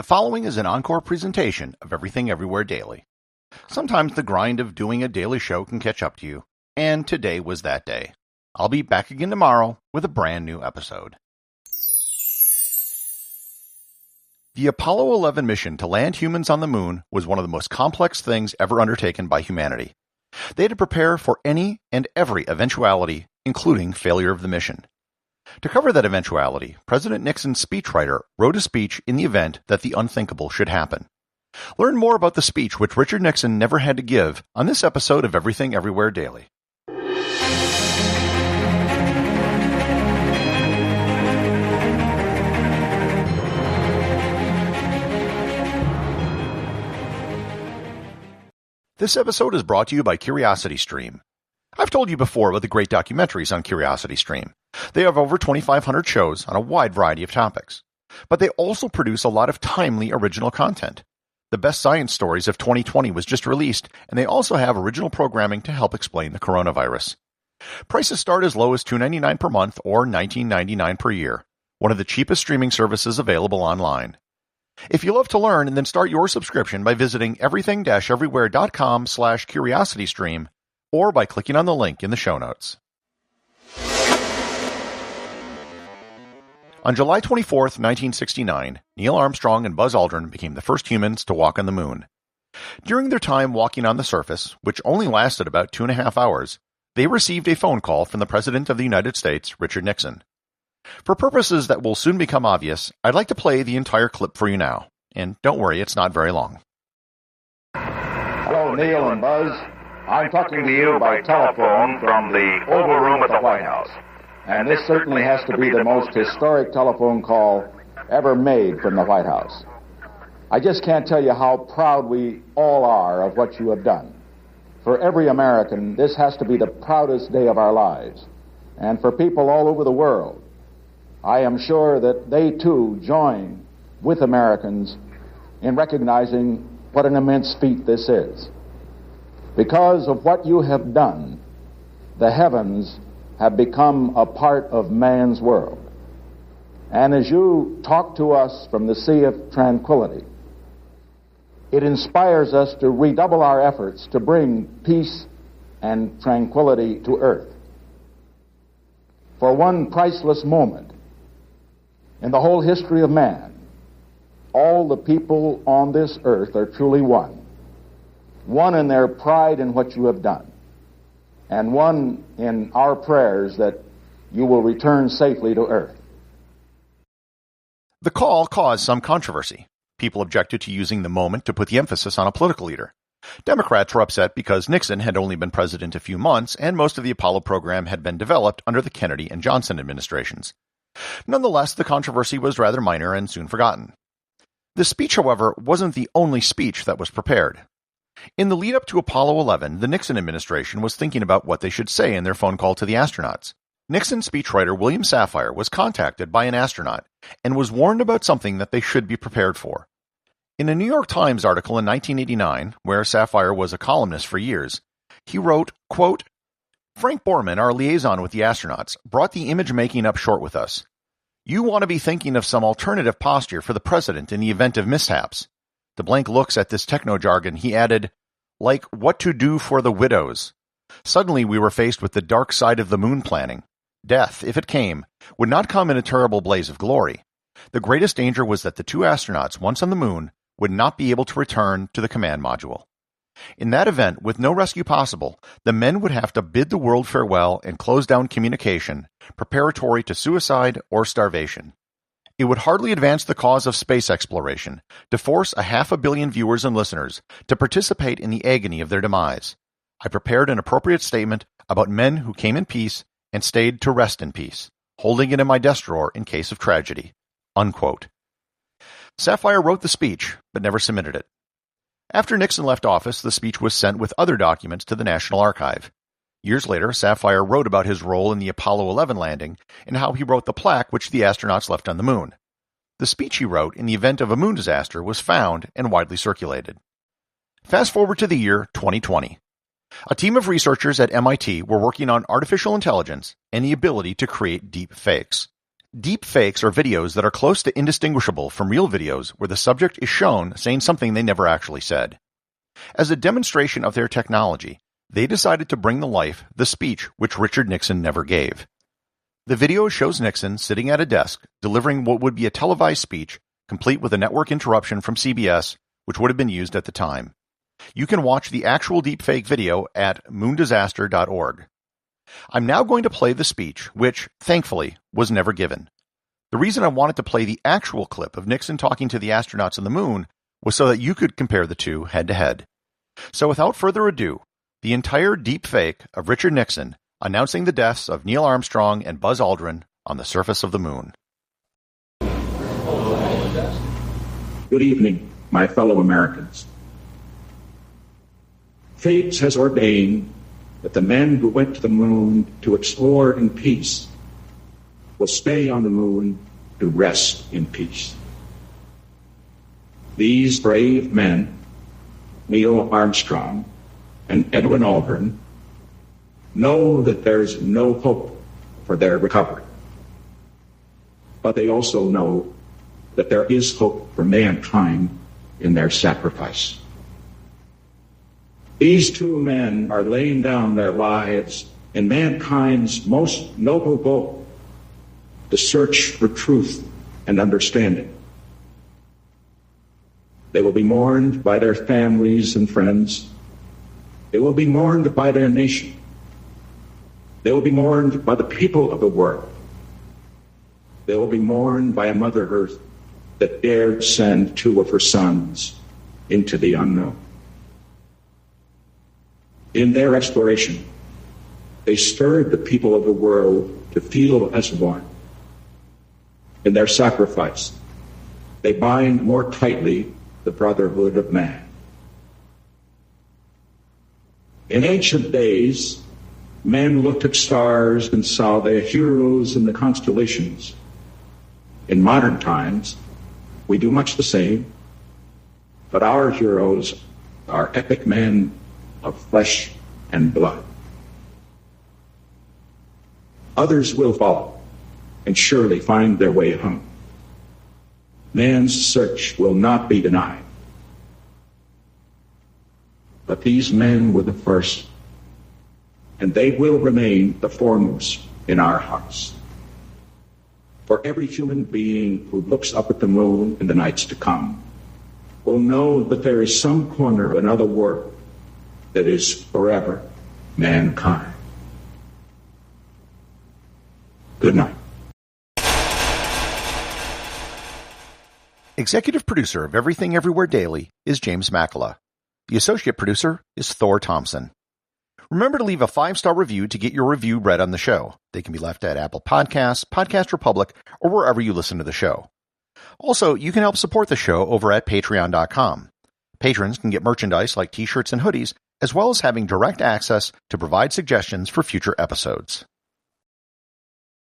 The following is an encore presentation of Everything Everywhere Daily. Sometimes the grind of doing a daily show can catch up to you, and today was that day. I'll be back again tomorrow with a brand new episode. The Apollo 11 mission to land humans on the moon was one of the most complex things ever undertaken by humanity. They had to prepare for any and every eventuality, including failure of the mission. To cover that eventuality, President Nixon's speechwriter wrote a speech in the event that the unthinkable should happen. Learn more about the speech which Richard Nixon never had to give on this episode of Everything Everywhere Daily. This episode is brought to you by CuriosityStream. I've told you before about the great documentaries on CuriosityStream. They have over 2,500 shows on a wide variety of topics. But they also produce a lot of timely original content. The Best Science Stories of 2020 was just released, and they also have original programming to help explain the coronavirus. Prices start as low as $2.99 per month or $19.99 per year, one of the cheapest streaming services available online. If you love to learn, then start your subscription by visiting everything-everywhere.com/curiositystream or by clicking on the link in the show notes. On July 24, 1969, Neil Armstrong and Buzz Aldrin became the first humans to walk on the moon. During their time walking on the surface, which only lasted about 2.5 hours, they received a phone call from the President of the United States, Richard Nixon. For purposes that will soon become obvious, I'd like to play the entire clip for you now. And don't worry, it's not very long. Hello, Neil and Buzz. I'm talking to you by telephone from the Oval Room at the White House. And this certainly has to be the most historic telephone call ever made from the White House. I just can't tell you how proud we all are of what you have done. For every American, this has to be the proudest day of our lives. And for people all over the world, I am sure that they too join with Americans in recognizing what an immense feat this is. Because of what you have done, the heavens have become a part of man's world. And as you talk to us from the sea of tranquility, it inspires us to redouble our efforts to bring peace and tranquility to earth. For one priceless moment in the whole history of man, all the people on this earth are truly one. One in their pride in what you have done, and one in our prayers that you will return safely to earth. The call caused some controversy. People objected to using the moment to put the emphasis on a political leader. Democrats were upset because Nixon had only been president a few months, and most of the Apollo program had been developed under the Kennedy and Johnson administrations. Nonetheless, the controversy was rather minor and soon forgotten. The speech, however, wasn't the only speech that was prepared. In the lead-up to Apollo 11, the Nixon administration was thinking about what they should say in their phone call to the astronauts. Nixon speechwriter William Safire was contacted by an astronaut and was warned about something that they should be prepared for. In a New York Times article in 1989, where Safire was a columnist for years, he wrote, quote, "Frank Borman, our liaison with the astronauts, brought the image-making up short with us. You want to be thinking of some alternative posture for the president in the event of mishaps." The blank looks at this techno-jargon, he added, "like what to do for the widows." Suddenly we were faced with the dark side of the moon planning. Death, if it came, would not come in a terrible blaze of glory. The greatest danger was that the two astronauts, once on the moon, would not be able to return to the command module. In that event, with no rescue possible, the men would have to bid the world farewell and close down communication, preparatory to suicide or starvation. It would hardly advance the cause of space exploration to force 500 million viewers and listeners to participate in the agony of their demise. I prepared an appropriate statement about men who came in peace and stayed to rest in peace, holding it in my desk drawer in case of tragedy." Unquote. Safire wrote the speech, but never submitted it. After Nixon left office, the speech was sent with other documents to the National Archive. Years later, Safire wrote about his role in the Apollo 11 landing and how he wrote the plaque which the astronauts left on the moon. The speech he wrote in the event of a moon disaster was found and widely circulated. Fast forward to the year 2020. A team of researchers at MIT were working on artificial intelligence and the ability to create deep fakes. Deep fakes are videos that are close to indistinguishable from real videos where the subject is shown saying something they never actually said. As a demonstration of their technology, they decided to bring to life the speech which Richard Nixon never gave. The video shows Nixon sitting at a desk delivering what would be a televised speech, complete with a network interruption from CBS, which would have been used at the time. You can watch the actual deepfake video at moondisaster.org. I'm now going to play the speech, which, thankfully, was never given. The reason I wanted to play the actual clip of Nixon talking to the astronauts on the moon was so that you could compare the two head-to-head. So without further ado, the entire deepfake of Richard Nixon announcing the deaths of Neil Armstrong and Buzz Aldrin on the surface of the moon. Good evening, my fellow Americans. Fate has ordained that the men who went to the moon to explore in peace will stay on the moon to rest in peace. These brave men, Neil Armstrong and Edwin Aldrin, know that there's no hope for their recovery. But they also know that there is hope for mankind in their sacrifice. These two men are laying down their lives in mankind's most noble goal, the search for truth and understanding. They will be mourned by their families and friends. They will be mourned by their nation. They will be mourned by the people of the world. They will be mourned by a Mother Earth that dared send two of her sons into the unknown. In their exploration, they stirred the people of the world to feel as one. In their sacrifice, they bind more tightly the brotherhood of man. In ancient days, men looked at stars and saw their heroes in the constellations. In modern times, we do much the same, but our heroes are epic men of flesh and blood. Others will follow and surely find their way home. Man's search will not be denied. But these men were the first, and they will remain the foremost in our hearts. For every human being who looks up at the moon in the nights to come will know that there is some corner of another world that is forever mankind. Good night. Executive producer of Everything Everywhere Daily is James Makala. The associate producer is Thor Thomsen. Remember to leave a 5-star review to get your review read on the show. They can be left at Apple Podcasts, Podcast Republic, or wherever you listen to the show. Also, you can help support the show over at patreon.com. Patrons can get merchandise like t-shirts and hoodies, as well as having direct access to provide suggestions for future episodes.